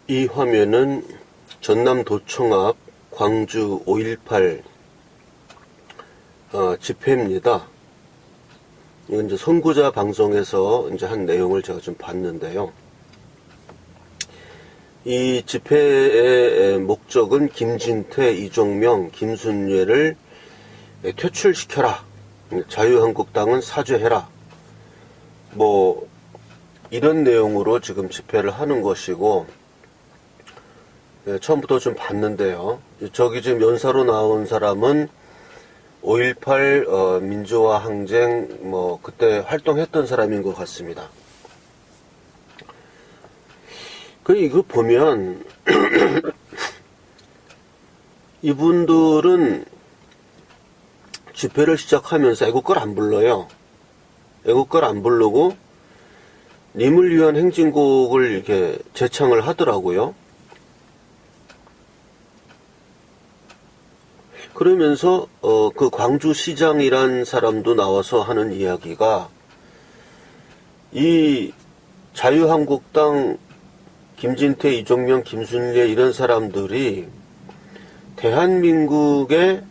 이 화면은 전남도청 앞 광주 5.18 집회입니다. 이건 이제 선구자 방송에서 이제 한 내용을 제가 좀 봤는데요. 이 집회의 목적은 김진태, 이종명, 김순례를 퇴출시켜라. 자유한국당은 사죄해라. 뭐 이런 내용으로 지금 집회를 하는 것이고, 처음부터 좀 봤는데요. 저기 지금 연사로 나온 사람은 5.18 민주화 항쟁 그때 활동했던 사람인 것 같습니다. 이거 보면 이분들은 집회를 시작하면서 애국가를 안 불러요. 애국가를 안 부르고 님을 위한 행진곡을 이렇게 재창을 하더라고요. 그러면서 그 광주시장이란 사람도 나와서 하는 이야기가, 이 자유한국당 김진태, 이종명, 김순례 이런 사람들이 대한민국의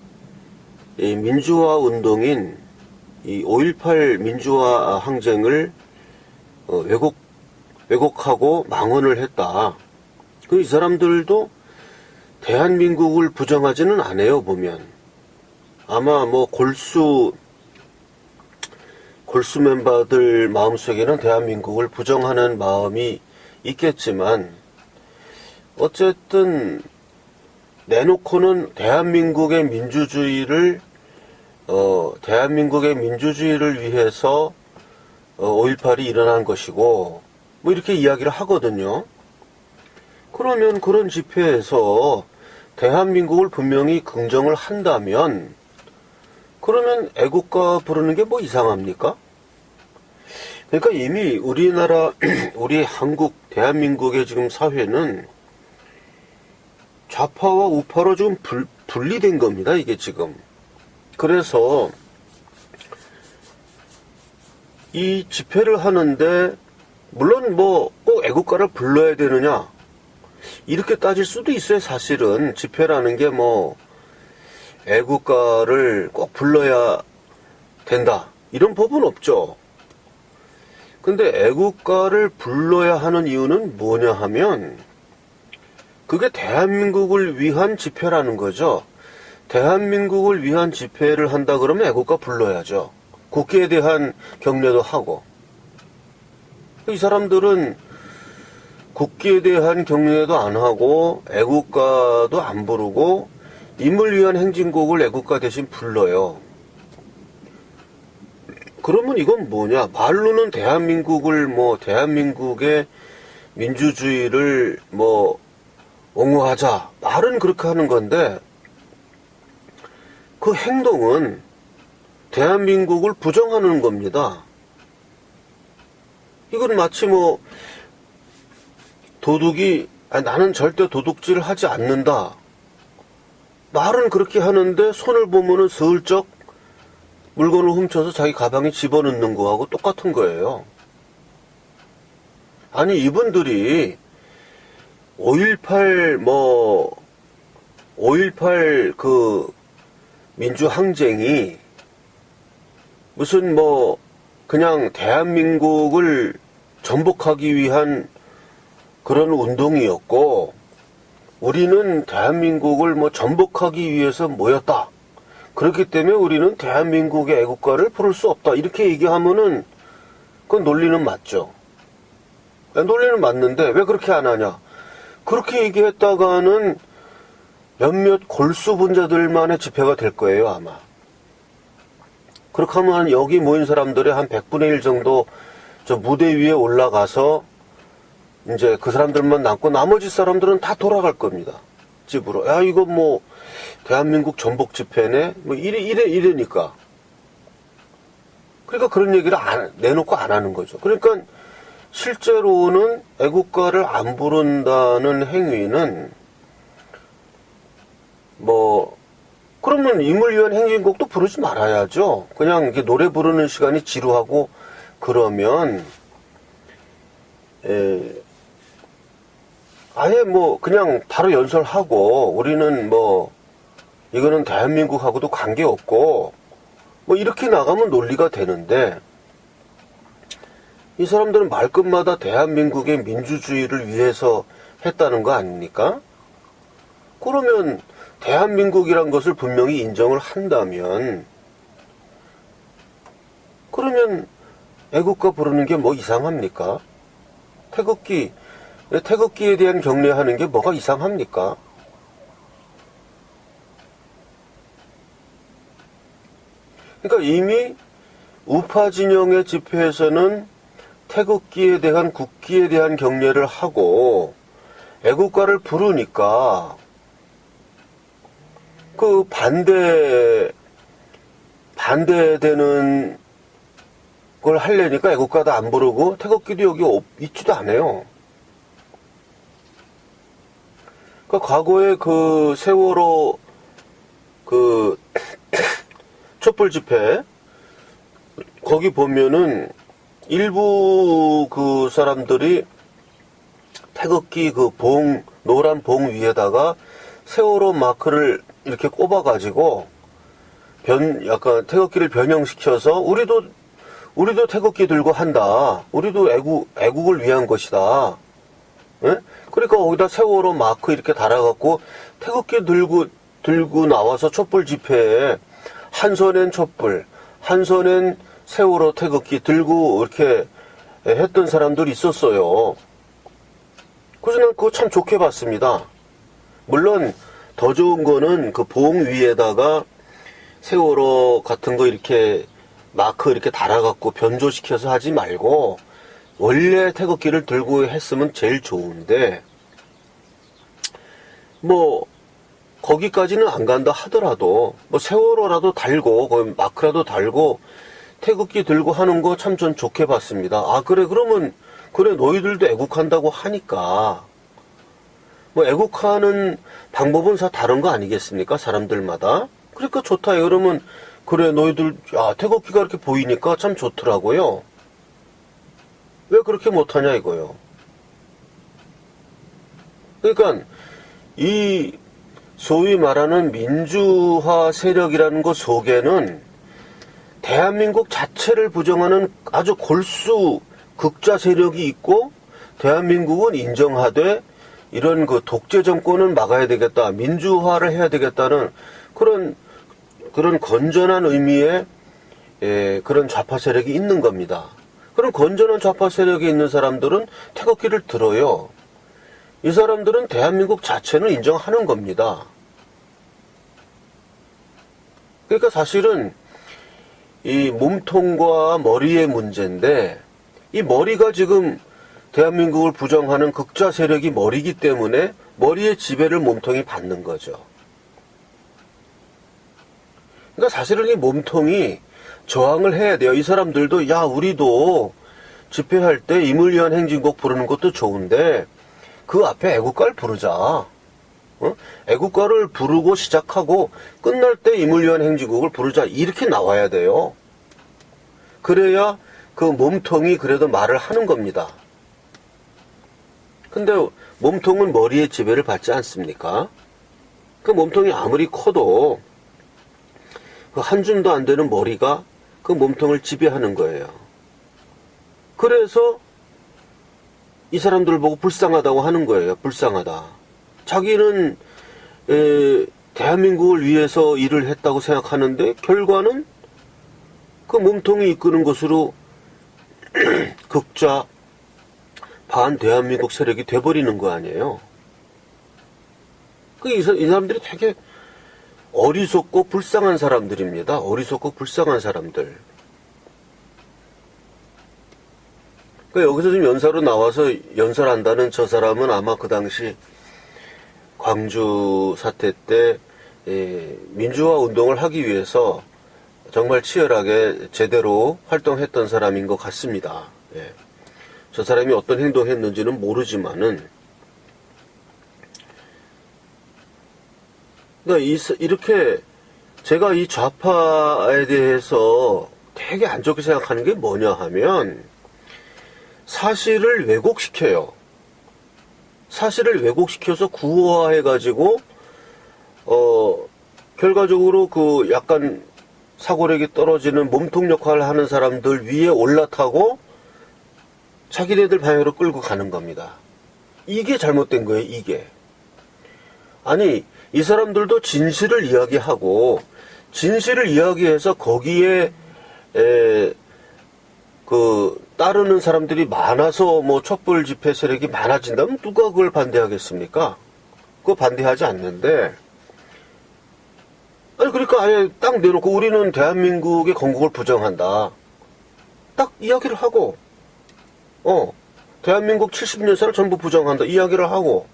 이 민주화 운동인 이 5.18 민주화 항쟁을 왜곡하고 망언을 했다. 이 사람들도 대한민국을 부정하지는 않아요, 보면. 아마 골수 멤버들 마음속에는 대한민국을 부정하는 마음이 있겠지만, 어쨌든 내놓고는 대한민국의 민주주의를 위해서 5.18이 일어난 것이고 이렇게 이야기를 하거든요. 그러면 그런 집회에서 대한민국을 분명히 긍정을 한다면, 그러면 애국가 부르는 게 이상합니까? 그러니까 이미 우리나라, 우리 한국, 대한민국의 지금 사회는 좌파와 우파로 지금 분리된 겁니다, 이게 지금. 그래서 이 집회를 하는데, 물론 꼭 애국가를 불러야 되느냐, 이렇게 따질 수도 있어요. 사실은 집회라는 게 애국가를 꼭 불러야 된다, 이런 법은 없죠. 근데 애국가를 불러야 하는 이유는 뭐냐 하면, 그게 대한민국을 위한 집회라는 거죠. 대한민국을 위한 집회를 한다 그러면 애국가 불러야죠. 국기에 대한 경례도 하고. 이 사람들은 국기에 대한 경례도 안 하고 애국가도 안 부르고 임을 위한 행진곡을 애국가 대신 불러요. 그러면 이건 뭐냐? 말로는 대한민국을 대한민국의 민주주의를 옹호하자, 말은 그렇게 하는 건데, 그 행동은 대한민국을 부정하는 겁니다. 이건 마치 도둑이 나는 절대 도둑질을 하지 않는다, 말은 그렇게 하는데 손을 보면은 슬쩍 물건을 훔쳐서 자기 가방에 집어넣는 거하고 똑같은 거예요. 아니, 이분들이 5.18 그 민주항쟁이 무슨 그냥 대한민국을 전복하기 위한 그런 운동이었고, 우리는 대한민국을 전복하기 위해서 모였다, 그렇기 때문에 우리는 대한민국의 애국가를 부를 수 없다, 이렇게 얘기하면은 그건 논리는 맞죠. 논리는 맞는데 왜 그렇게 안 하냐? 그렇게 얘기했다가는 몇몇 골수분자들만의 집회가 될 거예요, 아마. 그렇게 하면 여기 모인 사람들의 한 100분의 1 정도 저 무대 위에 올라가서 이제 그 사람들만 남고 나머지 사람들은 다 돌아갈 겁니다, 집으로. 야, 이거 대한민국 전복 집회네, 이러니까. 그러니까 그런 얘기를 내놓고 안 하는 거죠. 그러니까 실제로는 애국가를 안 부른다는 행위는 그러면 임을 위한 행진곡도 부르지 말아야죠. 그냥 이렇게 노래 부르는 시간이 지루하고 그러면 아예 뭐 그냥 바로 연설하고 우리는 뭐 이거는 대한민국하고도 관계없고 뭐 이렇게 나가면 논리가 되는데 이 사람들은 말끝마다 대한민국의 민주주의를 위해서 했다는 거 아닙니까? 그러면 대한민국이란 것을 분명히 인정을 한다면 그러면 애국가 부르는 게 뭐 이상합니까? 태극기에 대한 경례하는 게 뭐가 이상합니까? 그러니까 이미 우파 진영의 집회에서는 태극기에 대한 국기에 대한 경례를 하고 애국가를 부르니까 그 반대되는 걸 하려니까 애국가도 안 부르고 태극기도 여기 있지도 않아요. 그러니까 과거에 그 세월호 그 촛불 집회 거기 보면은 일부 그 사람들이 태극기 그 노란 봉 위에다가 세월호 마크를 이렇게 꼽아가지고 약간 태극기를 변형시켜서 우리도 태극기 들고 한다. 우리도 애국을 위한 것이다. 예? 그러니까 거기다 세월호 마크 이렇게 달아갖고 태극기 들고 나와서 촛불 집회에 한 손엔 촛불, 한 손엔 세월호 태극기 들고 이렇게 했던 사람들이 있었어요. 그래서 난 그거 참 좋게 봤습니다. 물론 더 좋은 거는 그 봉 위에다가 세월호 같은 거 이렇게 마크 이렇게 달아갖고 변조시켜서 하지 말고 원래 태극기를 들고 했으면 제일 좋은데 뭐 거기까지는 안 간다 하더라도 뭐 세월호라도 달고 거기 마크라도 달고 태극기 들고 하는 거 참 전 좋게 봤습니다. 아 그래 그러면 그래 너희들도 애국한다고 하니까 뭐 애국하는 방법은 다 다른 거 아니겠습니까? 사람들마다. 그러니까 좋다. 그러면 그래 너희들 태극기가 이렇게 보이니까 참 좋더라고요. 왜 그렇게 못하냐 이거요. 그러니까 이 소위 말하는 민주화 세력이라는 것 속에는 대한민국 자체를 부정하는 아주 골수 극좌 세력이 있고 대한민국은 인정하되 이런 그 독재 정권은 막아야 되겠다, 민주화를 해야 되겠다는 그런 건전한 의미의 그런 좌파 세력이 있는 겁니다. 그런 건전한 좌파 세력이 있는 사람들은 태극기를 들어요. 이 사람들은 대한민국 자체는 인정하는 겁니다. 그러니까 사실은 이 몸통과 머리의 문제인데 이 머리가 지금 대한민국을 부정하는 극좌 세력이 머리이기 때문에 머리의 지배를 몸통이 받는 거죠. 그러니까 사실은 이 몸통이 저항을 해야 돼요. 이 사람들도 우리도 집회할 때 임을 위한 행진곡 부르는 것도 좋은데 그 앞에 애국가를 부르자. 애국가를 부르고 시작하고 끝날 때 임을 위한 행진곡을 부르자. 이렇게 나와야 돼요. 그래야 그 몸통이 그래도 말을 하는 겁니다. 근데 몸통은 머리의 지배를 받지 않습니까? 그 몸통이 아무리 커도 그 한 줌도 안 되는 머리가 그 몸통을 지배하는 거예요. 그래서 이 사람들 보고 불쌍하다고 하는 거예요. 불쌍하다. 자기는 대한민국을 위해서 일을 했다고 생각하는데 결과는 그 몸통이 이끄는 것으로 극좌 반대한민국 세력이 돼버리는 거 아니에요. 이 사람들이 되게 어리석고 불쌍한 사람들입니다. 어리석고 불쌍한 사람들. 그러니까 여기서 지금 연사로 나와서 연설한다는 저 사람은 아마 그 당시 광주 사태 때 민주화 운동을 하기 위해서 정말 치열하게 제대로 활동했던 사람인 것 같습니다. 저 사람이 어떤 행동했는지는 모르지만은 그러니까 이렇게 제가 이 좌파에 대해서 되게 안 좋게 생각하는 게 뭐냐 하면 사실을 왜곡시켜요. 사실을 왜곡시켜서 구호화해가지고, 결과적으로 그 약간 사고력이 떨어지는 몸통 역할을 하는 사람들 위에 올라타고 자기네들 방향으로 끌고 가는 겁니다. 이게 잘못된 거예요, 이게. 아니, 이 사람들도 진실을 이야기하고, 진실을 이야기해서 거기에, 따르는 사람들이 많아서 뭐 촛불 집회 세력이 많아진다면 누가 그걸 반대하겠습니까? 그거 반대하지 않는데, 아니, 그러니까 아예 딱 내놓고 우리는 대한민국의 건국을 부정한다. 딱 이야기를 하고, 대한민국 70년사를 전부 부정한다. 이야기를 하고,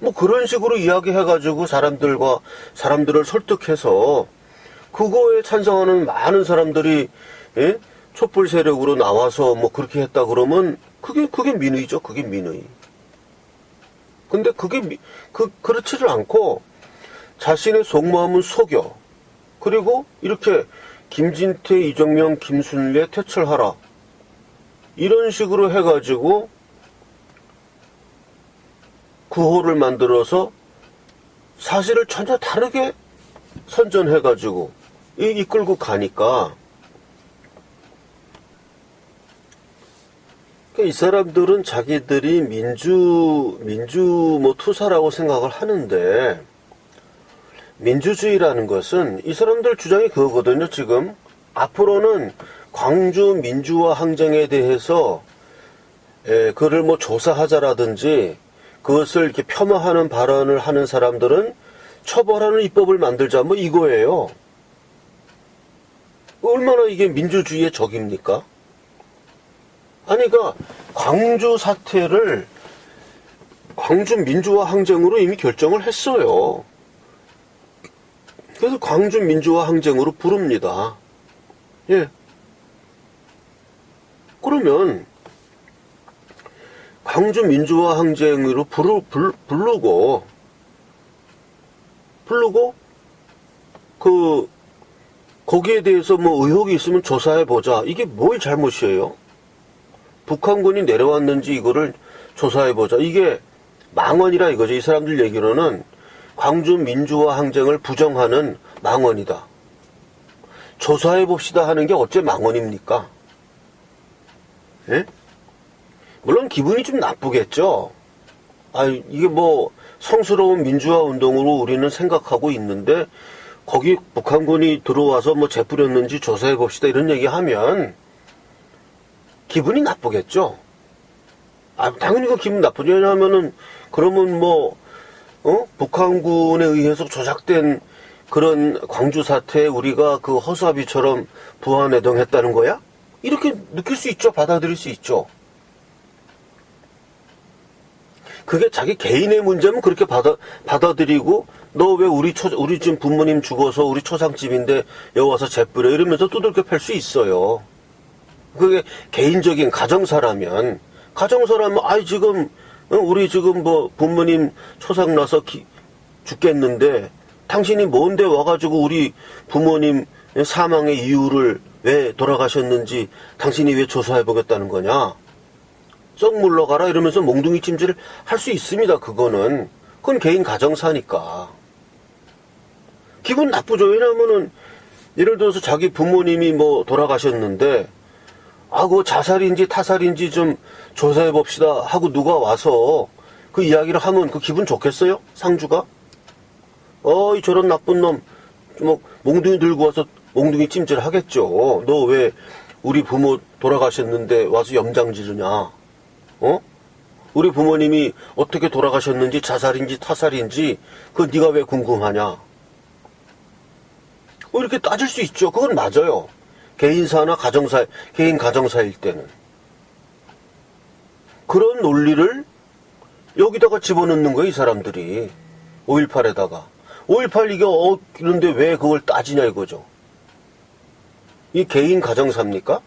뭐 그런 식으로 이야기해가지고 사람들을 설득해서 그거에 찬성하는 많은 사람들이, 예? 촛불 세력으로 나와서 뭐 그렇게 했다 그러면 그게 민의죠. 그게 민의. 근데 그렇지를 않고 자신의 속마음은 속여. 그리고 이렇게 김진태, 이정명, 김순례 퇴출하라. 이런 식으로 해가지고 구호를 만들어서 사실을 전혀 다르게 선전해가지고 이끌고 가니까 이 사람들은 자기들이 민주 뭐 투사라고 생각을 하는데 민주주의라는 것은 이 사람들 주장이 그거거든요. 지금 앞으로는 광주 민주화 항쟁에 대해서 그를 뭐 조사하자라든지 그것을 이렇게 폄하하는 발언을 하는 사람들은 처벌하는 입법을 만들자 뭐 이거예요. 얼마나 이게 민주주의의 적입니까? 아니, 그러니까 광주 사태를 광주 민주화 항쟁으로 이미 결정을 했어요. 그래서 광주 민주화 항쟁으로 부릅니다. 예. 그러면 광주 민주화 항쟁으로 부르고 거기에 대해서 뭐 의혹이 있으면 조사해보자. 이게 뭘 잘못이에요? 북한군이 내려왔는지 이거를 조사해보자. 이게 망언이라 이거죠. 이 사람들 얘기로는 광주 민주화 항쟁을 부정하는 망언이다. 조사해봅시다 하는 게 어째 망언입니까? 예? 물론 기분이 좀 나쁘겠죠. 이게 뭐 성스러운 민주화 운동으로 우리는 생각하고 있는데 거기 북한군이 들어와서 뭐 재뿌렸는지 조사해봅시다 이런 얘기하면 기분이 나쁘겠죠. 당연히 그 기분 나쁘죠. 왜냐하면은 그러면 뭐 북한군에 의해서 조작된 그런 광주 사태에 우리가 그 허수아비처럼 부안해동했다는 거야? 이렇게 느낄 수 있죠. 받아들일 수 있죠. 그게 자기 개인의 문제면 그렇게 받아들이고 너 왜 우리 지금 부모님 죽어서 우리 초상집인데 여기 와서 재뿌려 이러면서 두들겨 팰 수 있어요. 그게 개인적인 가정사라면 지금 우리 지금 뭐 부모님 초상 나서 죽겠는데 당신이 뭔데 와가지고 우리 부모님 사망의 이유를 왜 돌아가셨는지 당신이 왜 조사해보겠다는 거냐? 썩 물러가라 이러면서 몽둥이 찜질을 할 수 있습니다. 그건 개인 가정사니까. 기분 나쁘죠. 왜냐하면은 예를 들어서 자기 부모님이 뭐 돌아가셨는데 그거 자살인지 타살인지 좀 조사해봅시다 하고 누가 와서 그 이야기를 하면 그 기분 좋겠어요? 상주가? 저런 나쁜 놈, 뭐, 몽둥이 들고 와서 몽둥이 찜질 하겠죠. 너 왜 우리 부모 돌아가셨는데 와서 염장 지르냐? 우리 부모님이 어떻게 돌아가셨는지 자살인지 타살인지 그거 네가 왜 궁금하냐? 이렇게 따질 수 있죠. 그건 맞아요. 개인사나 개인 가정사일 때는. 그런 논리를 여기다가 집어넣는 거예요, 이 사람들이. 5.18에다가. 5.18 이게 그런데 왜 그걸 따지냐 이거죠. 이 개인 가정사입니까?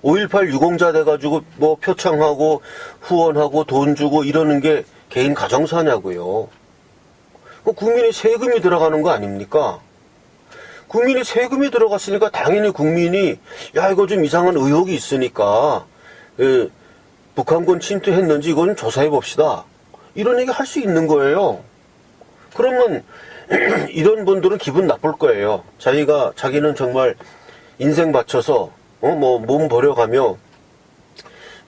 5.18 유공자 돼가지고 뭐 표창하고 후원하고 돈 주고 이러는 게 개인 가정사냐고요. 국민의 세금이 들어가는 거 아닙니까? 국민의 세금이 들어갔으니까 당연히 국민이 이거 좀 이상한 의혹이 있으니까 북한군 침투했는지 이건 조사해 봅시다. 이런 얘기 할 수 있는 거예요. 그러면 이런 분들은 기분 나쁠 거예요. 자기는 정말 인생 바쳐서 몸 버려가며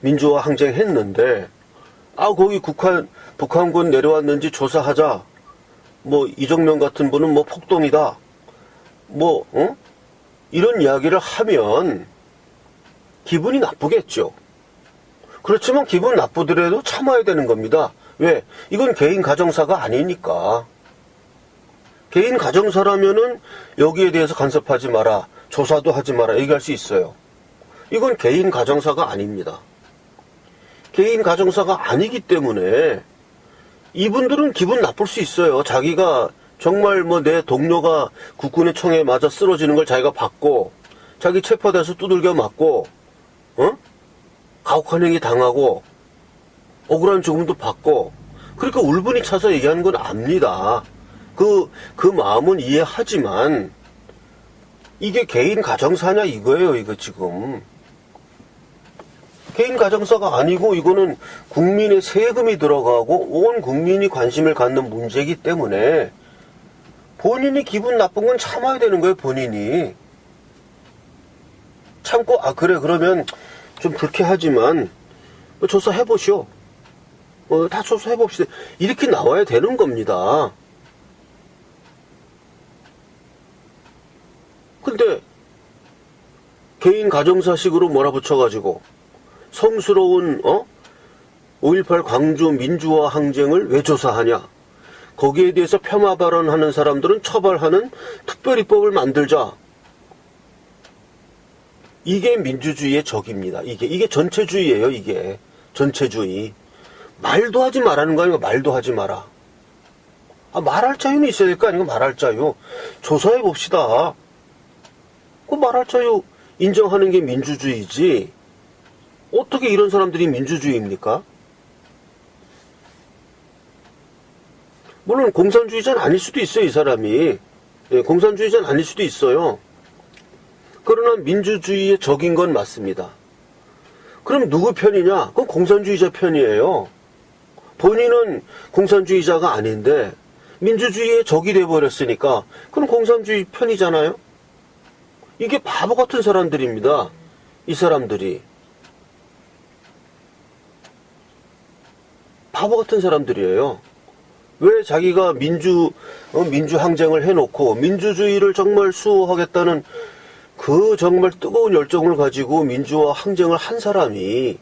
민주화 항쟁했는데 거기 북한군 내려왔는지 조사하자. 이정명 같은 분은 폭동이다. 이런 이야기를 하면 기분이 나쁘겠죠. 그렇지만 기분 나쁘더라도 참아야 되는 겁니다. 왜? 이건 개인 가정사가 아니니까. 개인 가정사라면은 여기에 대해서 간섭하지 마라, 조사도 하지 마라 얘기할 수 있어요. 이건 개인 가정사가 아닙니다. 개인 가정사가 아니기 때문에 이분들은 기분 나쁠 수 있어요. 자기가 정말 내 동료가 국군의 총에 맞아 쓰러지는 걸 자기가 봤고, 자기 체포돼서 두들겨 맞고, 가혹한 행위 당하고, 억울한 죽음도 받고, 그러니까 울분이 차서 얘기하는 건 압니다. 그 마음은 이해하지만, 이게 개인 가정사냐 이거예요, 이거 지금. 개인 가정사가 아니고, 이거는 국민의 세금이 들어가고, 온 국민이 관심을 갖는 문제이기 때문에, 본인이 기분 나쁜 건 참아야 되는 거예요, 본인이. 참고, 그래, 그러면 좀 불쾌하지만, 조사해보시오. 다 조사해봅시다. 이렇게 나와야 되는 겁니다. 근데, 개인 가정사식으로 몰아붙여가지고, 성스러운, 5.18 광주 민주화 항쟁을 왜 조사하냐? 거기에 대해서 폄하 발언하는 사람들은 처벌하는 특별입법을 만들자. 이게 민주주의의 적입니다. 이게 전체주의예요, 이게. 전체주의. 말도 하지 말라는 거 아니고 말도 하지 마라. 말할 자유는 있어야 될 거 아니고 말할 자유. 조사해 봅시다. 그 말할 자유 인정하는 게 민주주의지. 어떻게 이런 사람들이 민주주의입니까? 물론 공산주의자는 아닐 수도 있어요, 이 사람이. 공산주의자는 아닐 수도 있어요. 그러나 민주주의의 적인 건 맞습니다. 그럼 누구 편이냐? 그건 공산주의자 편이에요. 본인은 공산주의자가 아닌데 민주주의의 적이 돼버렸으니까 그럼 공산주의 편이잖아요. 이게 바보 같은 사람들입니다. 이 사람들이. 바보 같은 사람들이에요. 왜 자기가 민주 항쟁을 해놓고 민주주의를 정말 수호하겠다는 그 정말 뜨거운 열정을 가지고 민주화 항쟁을 한 사람이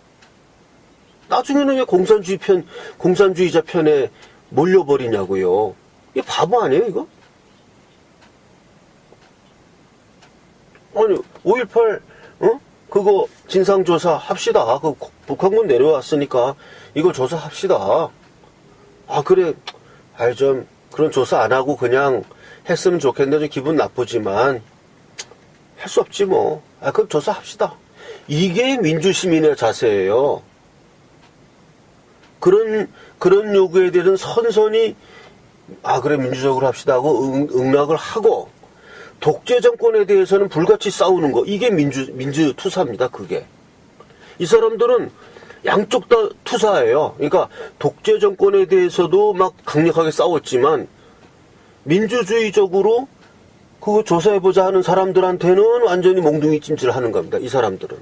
나중에는 왜 공산주의자 편에 몰려버리냐고요. 이게 바보 아니에요, 이거? 아니, 5.18, 그거 진상조사 합시다. 북한군 내려왔으니까 이거 조사합시다. 그래. 그런 조사 안 하고 그냥 했으면 좋겠는데 좀 기분 나쁘지만 할 수 없지 뭐. 그럼 조사합시다. 이게 민주시민의 자세예요. 그런 요구에 대해서는 선선히 그래 민주적으로 합시다 하고 응낙을 하고, 독재 정권에 대해서는 불같이 싸우는 거, 이게 민주투사입니다. 그게. 이 사람들은 양쪽 다 투사예요. 그러니까 독재 정권에 대해서도 막 강력하게 싸웠지만 민주주의적으로 그거 조사해보자 하는 사람들한테는 완전히 몽둥이 찜질하는 겁니다. 이 사람들은.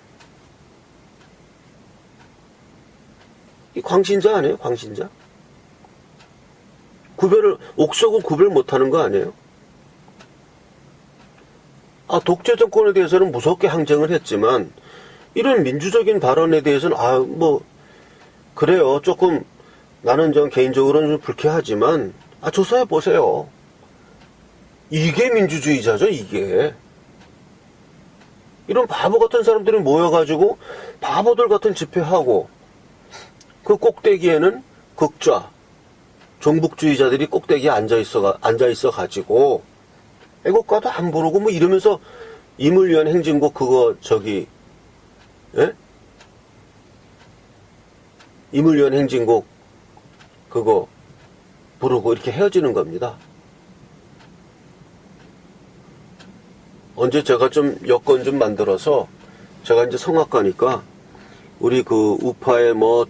이 광신자 아니에요? 광신자? 옥석은 구별 못하는 거 아니에요? 독재 정권에 대해서는 무섭게 항쟁을 했지만 이런 민주적인 발언에 대해서는 그래요. 조금 나는 개인적으로는 좀 불쾌하지만 조사해 보세요. 이게 민주주의자죠, 이게. 이런 바보 같은 사람들이 모여가지고 바보들 같은 집회하고, 그 꼭대기에는 극좌 종북주의자들이 꼭대기에 앉아있어 가지고 애국가도 안 부르고 이러면서 임을위한 행진곡 임을위한 행진곡 그거 부르고 이렇게 헤어지는 겁니다. 언제 제가 좀 여건 좀 만들어서, 제가 이제 성악가니까 우리 그 우파의 뭐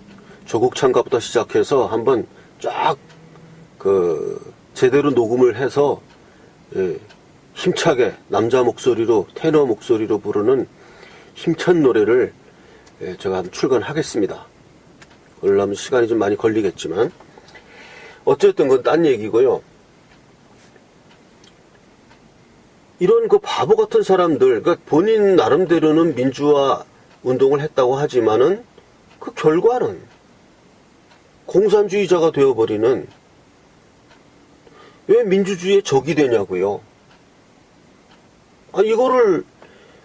조국 창갑부터 시작해서 한번 쫙 제대로 녹음을 해서 힘차게 남자 목소리로 테너 목소리로 부르는 힘찬 노래를 제가 한번 출간하겠습니다. 그러려면 시간이 좀 많이 걸리겠지만 어쨌든 그건 딴 얘기고요. 이런 그 바보 같은 사람들, 그러니까 본인 나름대로는 민주화 운동을 했다고 하지만은 그 결과는 공산주의자가 되어버리는, 왜 민주주의의 적이 되냐고요. 이거를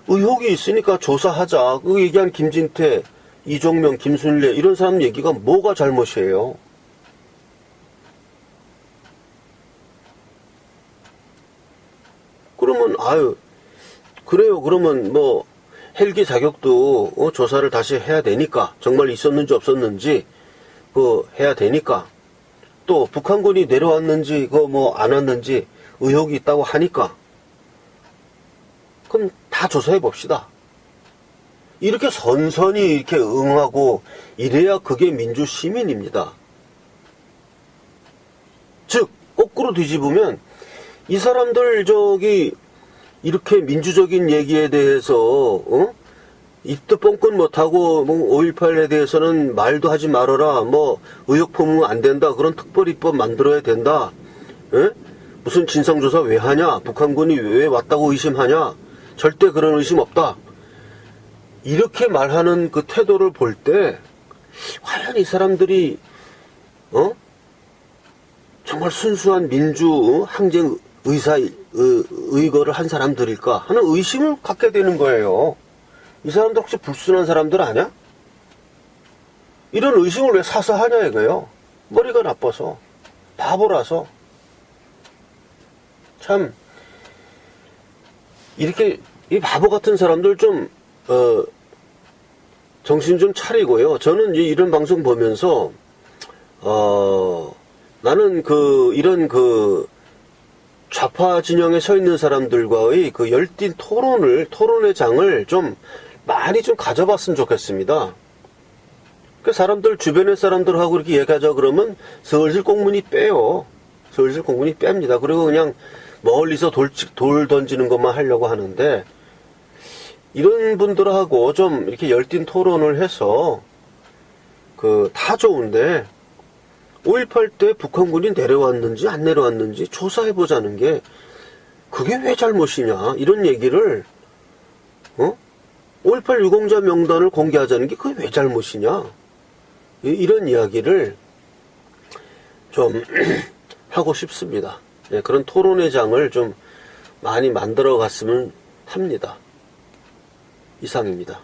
의혹이 있으니까 조사하자. 그 얘기한 김진태, 이종명, 김순례 이런 사람 얘기가 뭐가 잘못이에요? 그러면 그래요. 그러면 뭐 헬기 자격도 조사를 다시 해야 되니까, 정말 있었는지 없었는지 해야 되니까, 또 북한군이 내려왔는지 뭐 안 왔는지 의혹이 있다고 하니까 그럼 다 조사해 봅시다. 이렇게 선선히 이렇게 응하고 이래야 그게 민주 시민입니다. 즉 거꾸로 뒤집으면 이 사람들 이렇게 민주적인 얘기에 대해서 입도 뻥끗 못하고 5.18에 대해서는 말도 하지 말아라, 뭐 의혹 포문은 안 된다, 그런 특별입법 만들어야 된다, 무슨 진상조사 왜 하냐, 북한군이 왜 왔다고 의심하냐, 절대 그런 의심 없다, 이렇게 말하는 그 태도를 볼 때 과연 이 사람들이 정말 순수한 민주 항쟁 의거를 한 사람들일까 하는 의심을 갖게 되는 거예요. 이 사람들 혹시 불순한 사람들 아냐? 이런 의심을 왜 사서 하냐 이거예요. 머리가 나빠서, 바보라서. 참 이렇게 이 바보 같은 사람들 좀 정신 좀 차리고요. 저는 이런 방송 보면서 나는 이런 좌파 진영에 서 있는 사람들과의 열띤 토론의 장을 좀 많이 좀 가져봤으면 좋겠습니다. 그 사람들, 주변의 사람들하고 이렇게 얘기하자 그러면 슬슬 꽁무니 빼요. 슬슬 꽁무니 뺍니다. 그리고 그냥 멀리서 돌 던지는 것만 하려고 하는데, 이런 분들하고 좀 이렇게 열띤 토론을 해서 다 좋은데 5.18 때 북한군이 내려왔는지 안 내려왔는지 조사해보자는 게 그게 왜 잘못이냐, 이런 얘기를 5.18 유공자 명단을 공개하자는 게 그게 왜 잘못이냐, 이런 이야기를 좀 하고 싶습니다. 그런 토론의 장을 좀 많이 만들어 갔으면 합니다. 이상입니다.